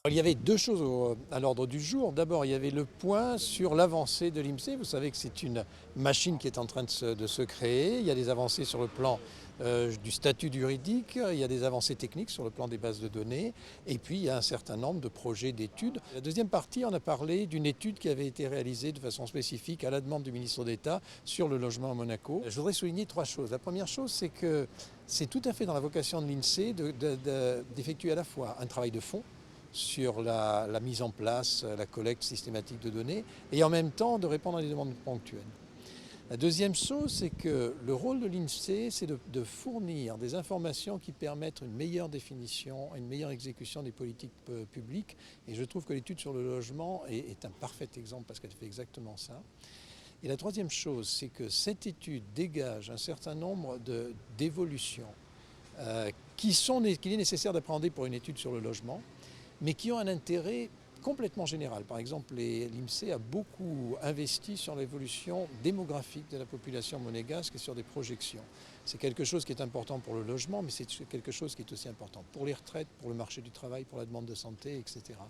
Il y avait deux choses à l'ordre du jour. D'abord, il y avait le point sur l'avancée de l'INSEE. Vous savez que c'est une machine qui est en train de se créer. Il y a des avancées sur le plan du statut juridique, il y a des avancées techniques sur le plan des bases de données, et puis il y a un certain nombre de projets d'études. La deuxième partie, on a parlé d'une étude qui avait été réalisée de façon spécifique à la demande du ministre d'État sur le logement à Monaco. Je voudrais souligner trois choses. La première chose, c'est que c'est tout à fait dans la vocation de l'INSEE d'effectuer à la fois un travail de fond sur la mise en place, la collecte systématique de données, et en même temps de répondre à des demandes ponctuelles. La deuxième chose, c'est que le rôle de l'INSEE, c'est de fournir des informations qui permettent une meilleure définition, une meilleure exécution des politiques publiques. Et je trouve que l'étude sur le logement est un parfait exemple parce qu'elle fait exactement ça. Et la troisième chose, c'est que cette étude dégage un certain nombre d'évolutions qu'il est nécessaire d'appréhender pour une étude sur le logement, mais qui ont un intérêt complètement général. Par exemple, l'INSEE a beaucoup investi sur l'évolution démographique de la population monégasque et sur des projections. C'est quelque chose qui est important pour le logement, mais c'est quelque chose qui est aussi important pour les retraites, pour le marché du travail, pour la demande de santé, etc.